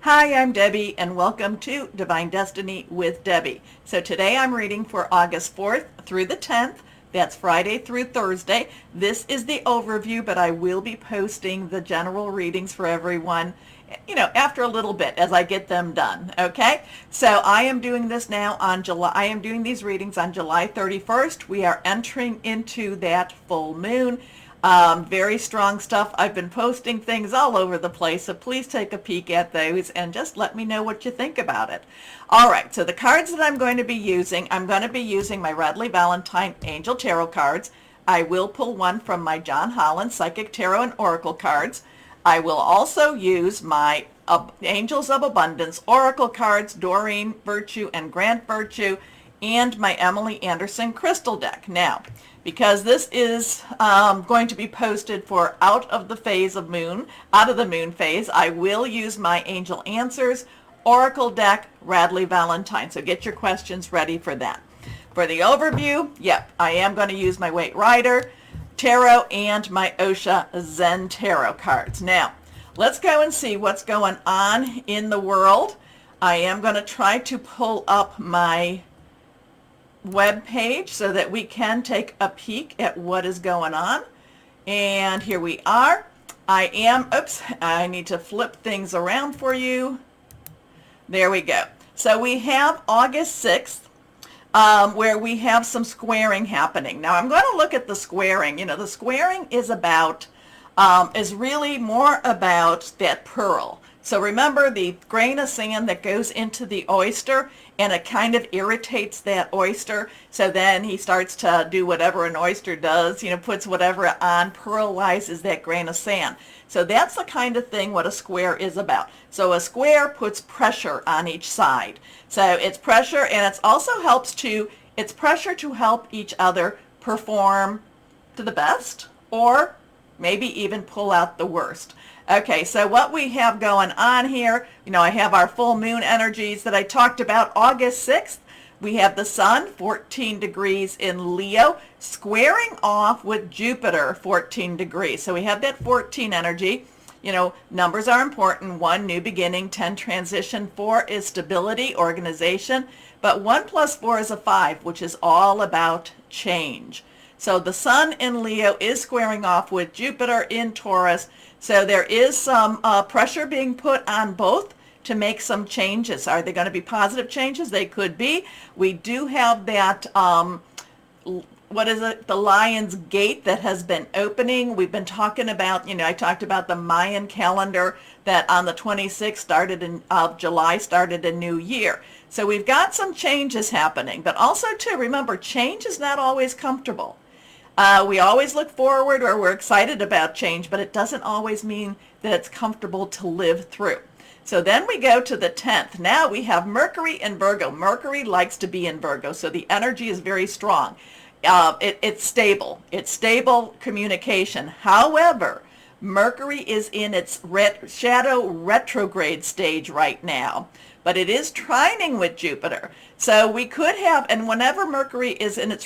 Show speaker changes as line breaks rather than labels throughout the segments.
Hi, I'm Debbie, and welcome to Divine Destiny with Debbie. So today I'm reading for August 4th through the 10th. That's Friday through Thursday. This is the overview, but I will be posting the general readings for everyone, after a little bit as I get them done. Okay? So I am doing this now I am doing these readings on July 31st. We are entering into that full moon. Very strong stuff. I've been posting things all over the place, so please take a peek at those and just let me know what you think about it. All right, so the cards that I'm going to be using my Radley Valentine Angel Tarot cards. I will pull one from my John Holland Psychic Tarot and Oracle cards. I will also use my Angels of Abundance Oracle cards, Doreen Virtue and Grant Virtue, and my Emily Anderson Crystal deck. Now, because this is going to be posted for out of the moon phase, I will use my Angel Answers Oracle deck, Radley Valentine. So get your questions ready for that. For the overview, I am going to use my Waite Rider Tarot and my Osha Zen Tarot cards. Now, let's go and see what's going on in the world. I am going to try to pull up my web page so that we can take a peek at what is going on. And here we are. I need to flip things around for you. There we go. So we have August 6th, where we have some squaring happening. Now I'm going to look at the squaring. The squaring is really more about that pearl. So remember the grain of sand that goes into the oyster, and it kind of irritates that oyster. So then he starts to do whatever an oyster does, puts whatever on, pearlizes that grain of sand. So that's the kind of thing what a square is about. So a square puts pressure on each side. So it's pressure, and it's pressure to help each other perform to the best, or maybe even pull out the worst. Okay, so what we have going on here, I have our full moon energies that I talked about August 6th. We have the sun, 14 degrees in Leo, squaring off with Jupiter, 14 degrees. So we have that 14 energy. Numbers are important. 1, new beginning. 10, transition. 4 is stability, organization. But 1 plus 4 is a 5, which is all about change. So the sun in Leo is squaring off with Jupiter in Taurus. So there is some pressure being put on both to make some changes. Are they going to be positive changes? They could be. We do have that, the Lion's Gate that has been opening. We've been talking about, I talked about the Mayan calendar that on the 26th of July started a new year. So we've got some changes happening. But also, too, remember, change is not always comfortable. We always look forward, or we're excited about change, but it doesn't always mean that it's comfortable to live through. So then we go to the 10th. Now we have Mercury in Virgo. Mercury likes to be in Virgo, so the energy is very strong. It's stable. It's stable communication. However, Mercury is in its shadow retrograde stage right now, but it is trining with Jupiter. So we could have, and whenever Mercury is in its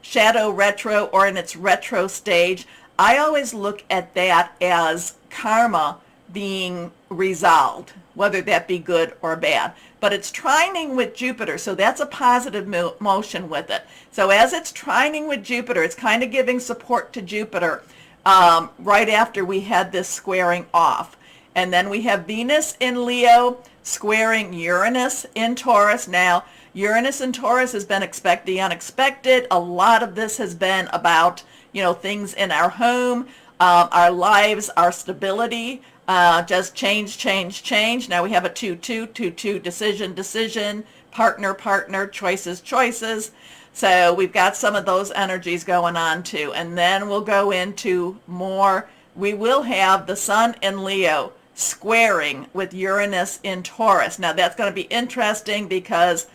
shadow retro or in its retro stage, I always look at that as karma being resolved, whether that be good or bad. But it's trining with Jupiter, so that's a positive motion with it. So as it's trining with Jupiter, it's kind of giving support to Jupiter right after we had this squaring off. And then we have Venus in Leo squaring Uranus in Taurus. Now, Uranus in Taurus has been the unexpected. A lot of this has been about, things in our home, our lives, our stability, just change. Now we have a 2-2, decision, partner, choices. So we've got some of those energies going on too. And then we'll go into more. We will have the sun in Leo squaring with Uranus in Taurus. Now that's going to be interesting because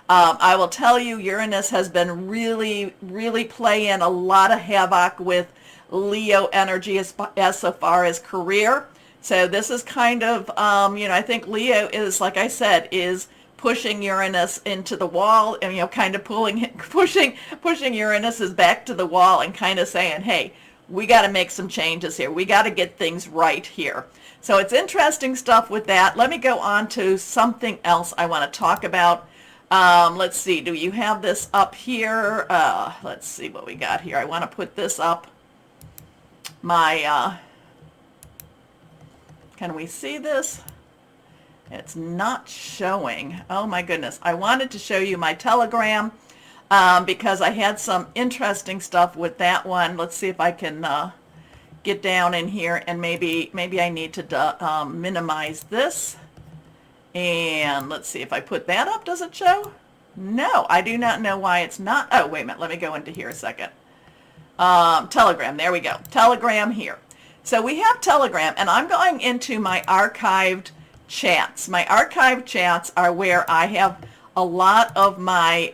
I will tell you, Uranus has been really playing a lot of havoc with Leo energy as so far as career. So this is kind of, I think Leo is, like I said, is pushing Uranus into the wall, and kind of pushing Uranus back to the wall and kind of saying, hey, we got to make some changes here. We got to get things right here. So it's interesting stuff with that. Let me go on to something else I want to talk about. Let's see, do you have this up here? Let's see what we got here. I want to put this up. Can we see this? It's not showing. Oh my goodness. I wanted to show you my Telegram because I had some interesting stuff with that one. Let's see if I can get down in here, and maybe I need to minimize this. And let's see if I put that up. Does it show? No, I do not know why it's not. Oh, wait a minute. Let me go into here a second. Telegram. There we go. Telegram here. So we have Telegram, and I'm going into my archived chats. My archived chats are where I have a lot of my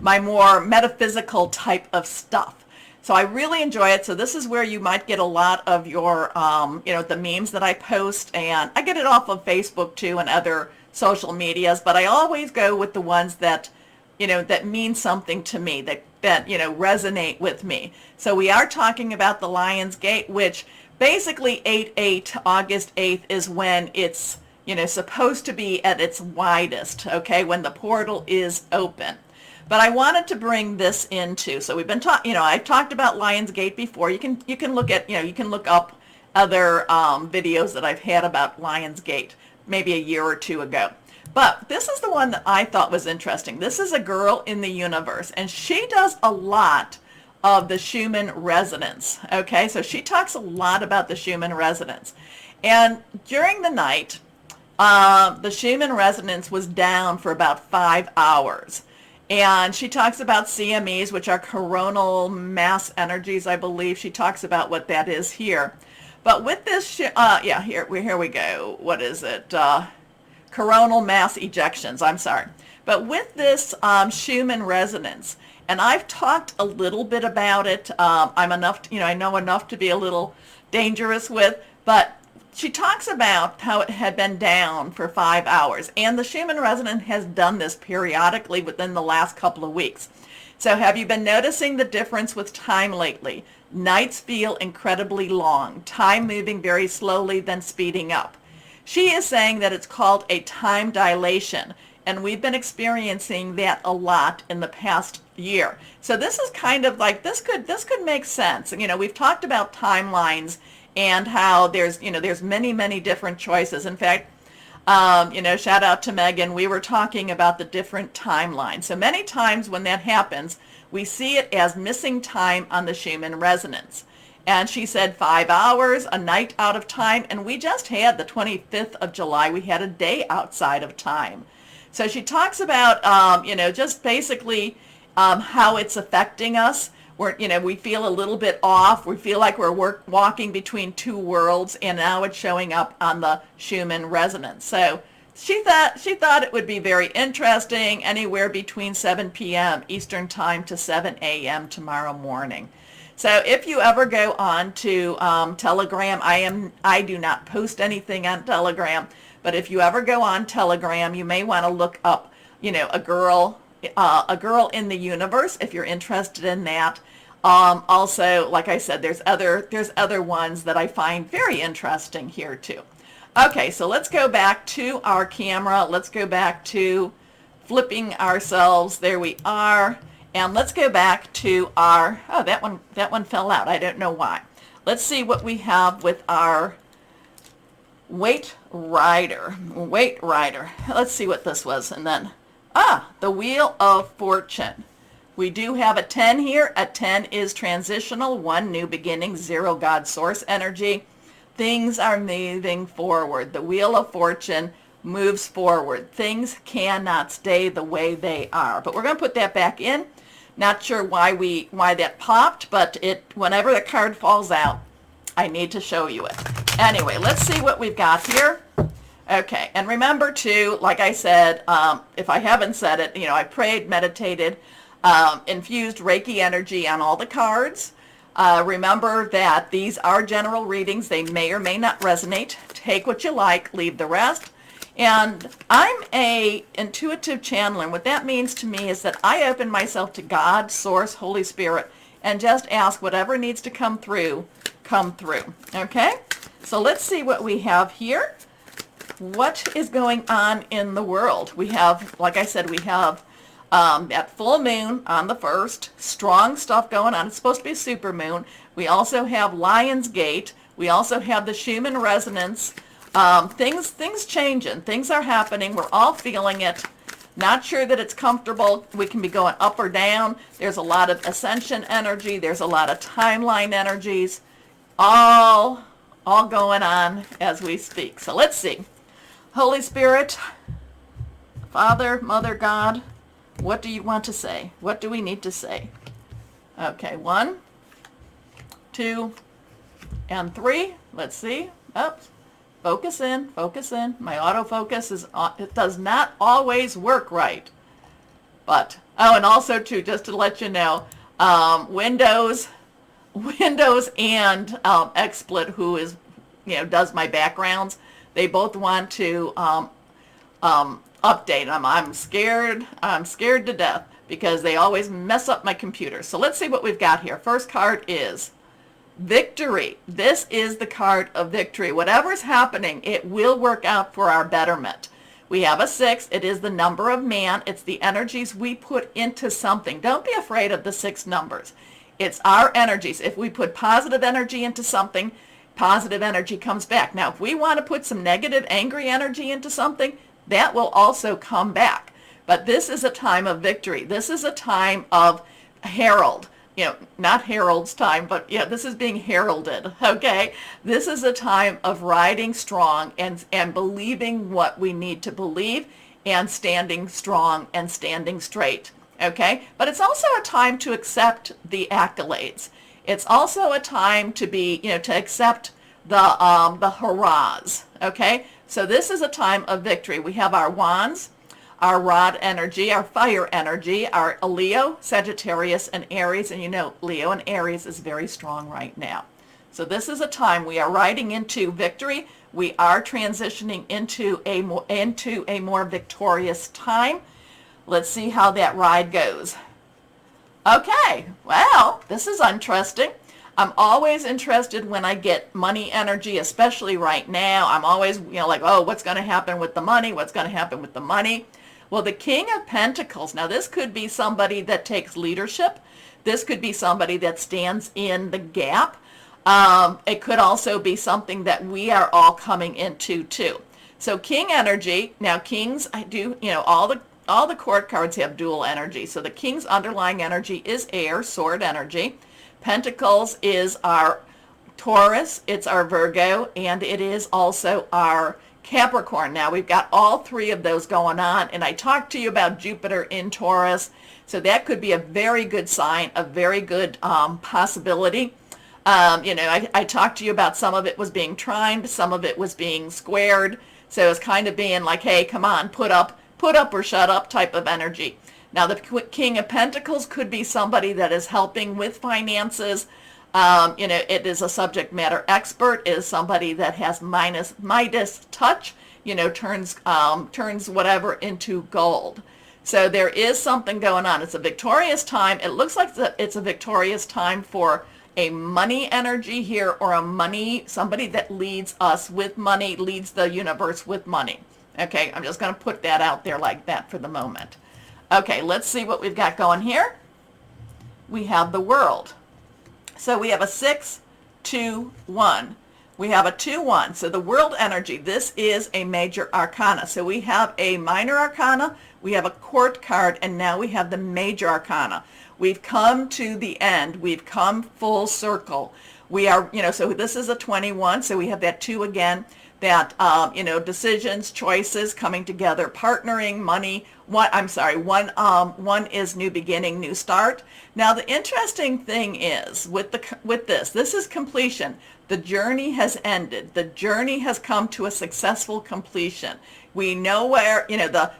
my more metaphysical type of stuff. So I really enjoy it. So this is where you might get a lot of your, the memes that I post, and I get it off of Facebook too and other social medias, but I always go with the ones that, that mean something to me, that resonate with me. So we are talking about the Lion's Gate, which basically August 8th is when it's, supposed to be at its widest, okay, when the portal is open. But I wanted to bring this into, so we've been talking, I've talked about Lion's Gate before. You can look at, you can look up other videos that I've had about Lion's Gate, maybe a year or two ago. But this is the one that I thought was interesting. This is a girl in the universe, and she does a lot of the Schumann resonance. Okay, so she talks a lot about the Schumann resonance. And during the night, the Schumann resonance was down for about 5 hours. And she talks about CMEs, which are coronal mass energies, I believe. She talks about what that is here. But with this, here we go. What is it? Coronal mass ejections, I'm sorry. But with this Schumann resonance, and I've talked a little bit about it. I'm enough, I know enough to be a little dangerous with, but she talks about how it had been down for 5 hours, and the Schumann resonance has done this periodically within the last couple of weeks. So have you been noticing the difference with time lately? Nights feel incredibly long, time moving very slowly, then speeding up. She is saying that it's called a time dilation, and we've been experiencing that a lot in the past year. So this is kind of like, this could make sense. We've talked about timelines and how there's many different choices. In fact, shout out to Megan, we were talking about the different timelines. So many times when that happens, we see it as missing time on the Schumann resonance. And she said 5 hours, a night out of time, and we just had the 25th of July, we had a day outside of time. So she talks about, just basically how it's affecting us. We feel a little bit off. We feel like we're walking between two worlds, and now it's showing up on the Schumann resonance. So she thought it would be very interesting, anywhere between 7 p.m. Eastern time to 7 a.m. tomorrow morning. So if you ever go on to Telegram, I do not post anything on Telegram, but if you ever go on Telegram, you may want to look up, a girl in the universe if you're interested in that. Also, like I said, there's other ones that I find very interesting here too. Okay, so let's go back to our camera. Let's go back to flipping ourselves. There we are. And let's go back to our, oh, that one fell out. I don't know why. Let's see what we have with our Weight Rider. Let's see what this was. And then, the Wheel of Fortune. We do have a 10 here. A 10 is transitional, 1 new beginning, 0 God source energy. Things are moving forward. The Wheel of Fortune moves forward. Things cannot stay the way they are. But we're going to put that back in. Not sure why that popped, but whenever the card falls out, I need to show you it. Anyway, let's see what we've got here. Okay, and remember too, like I said, if I haven't said it, I prayed, meditated, infused Reiki energy on all the cards. Remember that these are general readings. They may or may not resonate. Take what you like, leave the rest. And I'm a intuitive channeler, and what that means to me is that I open myself to God, Source, Holy Spirit, and just ask whatever needs to come through, okay? So let's see what we have here. What is going on in the world? We have, like I said, we have that full moon on the 1st. Strong stuff going on. It's supposed to be a super moon. We also have Lion's Gate. We also have the Schumann resonance. Things changing. Things are happening. We're all feeling it. Not sure that it's comfortable. We can be going up or down. There's a lot of ascension energy. There's a lot of timeline energies. All going on as we speak. So let's see. Holy Spirit, Father, Mother, God, what do you want to say? What do we need to say? Okay, 1, 2, and 3. Let's see. Oops. Focus in, focus in. My autofocus it does not always work right. But, oh, and also too, just to let you know, Windows and XSplit, who is, does my backgrounds, they both want to update them. I'm scared to death because they always mess up my computer. So let's see what we've got here. First card is victory. This is the card of victory. Whatever's happening, it will work out for our betterment. We have a 6. It is the number of man. It's the energies we put into something. Don't be afraid of the 6 numbers. It's our energies. If we put positive energy into something, positive energy comes back. Now, if we want to put some negative, angry energy into something, that will also come back. But this is a time of victory. This is a time of herald. Not Harold's time, but this is being heralded, okay? This is a time of riding strong and believing what we need to believe and standing strong and standing straight, okay? But it's also a time to accept the accolades. It's also a time to be, to accept the hurrahs, okay? So this is a time of victory. We have our wands, our rod energy, our fire energy, our Leo, Sagittarius, and Aries. And Leo and Aries is very strong right now. So this is a time we are riding into victory. We are transitioning into a more victorious time. Let's see how that ride goes. Okay, well, this is interesting. I'm always interested when I get money energy, especially right now. I'm always, like, oh, what's going to happen with the money? What's going to happen with the money? Well, the King of Pentacles, now this could be somebody that takes leadership. This could be somebody that stands in the gap. It could also be something that we are all coming into too. So King energy, now Kings, I do, all the court cards have dual energy. So the King's underlying energy is air, sword energy. Pentacles is our Taurus, it's our Virgo, and it is also our Capricorn. Now we've got all 3 of those going on, and I talked to you about Jupiter in Taurus, so that could be a very good sign, a very good possibility. I talked to you about some of it was being trined, some of it was being squared, so it's kind of being like, hey, come on, put up or shut up type of energy. Now, the King of Pentacles could be somebody that is helping with finances. It is a subject matter expert. It is somebody that has Midas touch, turns whatever into gold. So there is something going on. It's a victorious time. It looks like it's a victorious time for a money energy here, or somebody that leads us with money, leads the universe with money. Okay, I'm just going to put that out there like that for the moment. Okay, let's see what we've got going here. We have the World. So we have a 6, 2, 1. We have a 2, 1. So the World energy, this is a major arcana. So we have a minor arcana, we have a court card, and now we have the major arcana. We've come to the end. We've come full circle. We are, so this is a 21, so we have that 2 again. That, decisions, choices coming together, partnering, money. One is new beginning, new start. Now, the interesting thing is with this is completion. The journey has ended. The journey has come to a successful completion. We know where,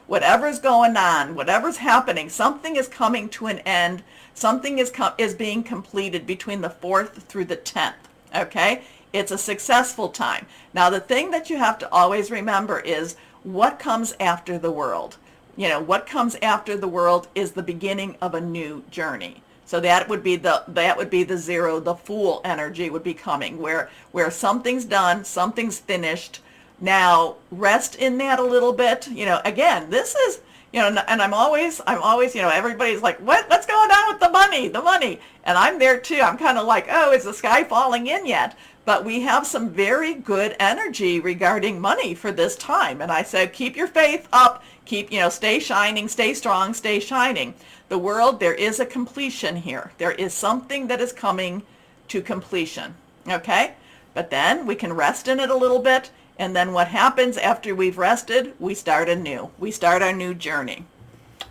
whatever's going on, whatever's happening, something is coming to an end. Something is being completed between the 4th through the 10th. Okay? It's a successful time. Now, the thing that you have to always remember is what comes after the World. What comes after the World is the beginning of a new journey. So that would be the zero, the Fool energy would be coming, where something's done, something's finished. Now rest in that a little bit. Again, this is, and I'm always, everybody's like, what's going on with the money? And I'm there too. I'm kind of like, oh, is the sky falling in yet? But we have some very good energy regarding money for this time. And I said, keep your faith up, stay shining, stay strong, stay shining. The world, there is a completion here. There is something that is coming to completion, okay? But then we can rest in it a little bit, and then what happens after we've rested, we start anew. We start our new journey.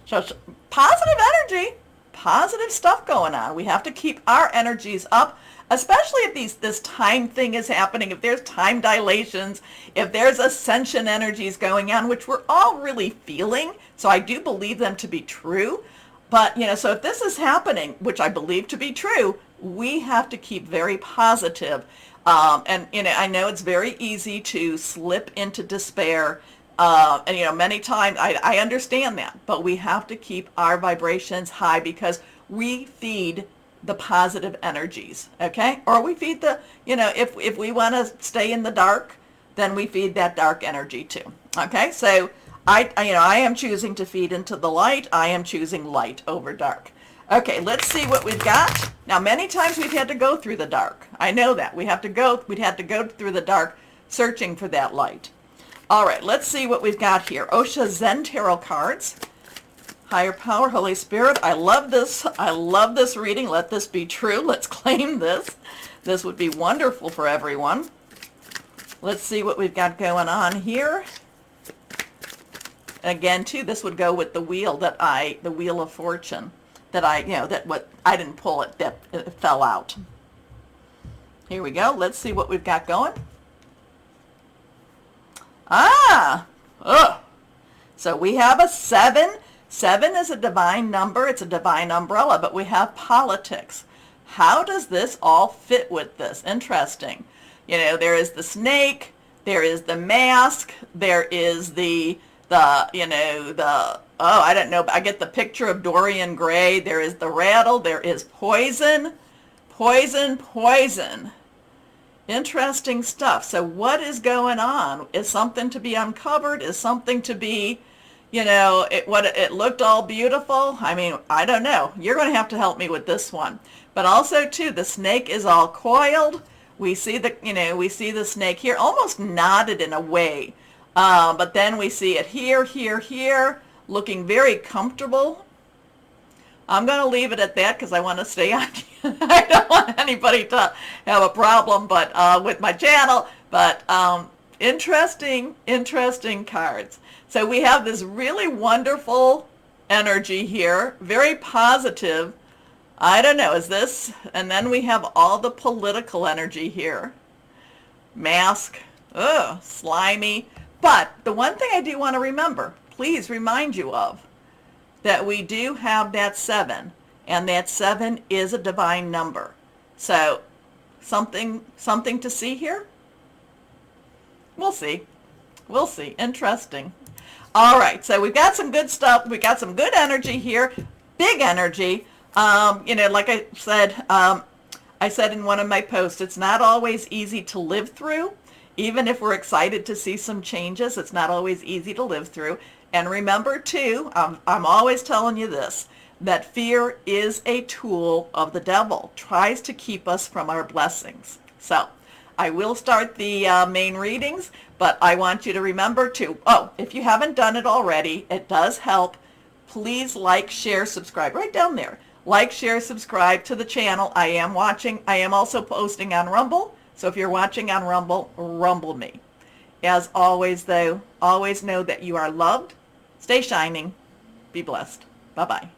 So positive energy, positive stuff going on. We have to keep our energies up, especially if this time thing is happening, if there's time dilations, if there's ascension energies going on, which we're all really feeling. So I do believe them to be true. But, so if this is happening, which I believe to be true, we have to keep very positive. And, I know it's very easy to slip into despair. And, many times I understand that, but we have to keep our vibrations high because we feed the positive energies, okay? Or we feed the, if we want to stay in the dark, then we feed that dark energy too, okay? So I am choosing to feed into the light. I am choosing light over dark. Okay, let's see what we've got. Now, many times we've had to go through the dark. I know that. we'd have to go through the dark searching for that light. All right, let's see what we've got here. Osha Zen Tarot cards. Higher power, Holy Spirit. I love this. I love this reading. Let this be true. Let's claim this. This would be wonderful for everyone. Let's see what we've got going on here. Again, too, this would go with the wheel the Wheel of Fortune that I didn't pull it, that it fell out. Here we go. Let's see what we've got going. So we have a 7. 7 is a divine number. It's a divine umbrella, but we have politics. How does this all fit with this? Interesting. There is the snake, there is the mask, there is I don't know, I get the picture of Dorian Gray. There is the rattle, there is poison, poison, poison. Interesting stuff. So what is going on? Is something to be uncovered? Is something to be, it looked all beautiful? I mean, I don't know. You're going to have to help me with this one. But also, too, the snake is all coiled. We see the snake here, almost knotted in a way. But then we see it here, here, here, looking very comfortable. I'm going to leave it at that because I want to stay on. I don't want anybody to have a problem with my channel. But interesting cards. So we have this really wonderful energy here, very positive. I don't know, is this? And then we have all the political energy here. Mask, slimy. But the one thing I do want to please remind you of, that we do have that 7, and that 7 is a divine number. So something to see here? We'll see. We'll see. Interesting. All right, so we've got some good stuff. We got some good energy here, big energy. Like I said in one of my posts, it's not always easy to live through. Even if we're excited to see some changes, it's not always easy to live through. And remember, too, I'm always telling you this, that fear is a tool of the devil, tries to keep us from our blessings. So I will start the main readings, but I want you to remember to, if you haven't done it already, it does help. Please like, share, subscribe, right down there. Like, share, subscribe to the channel. I am also posting on Rumble. So if you're watching on Rumble, rumble me. As always, though, always know that you are loved. Stay shining. Be blessed. Bye-bye.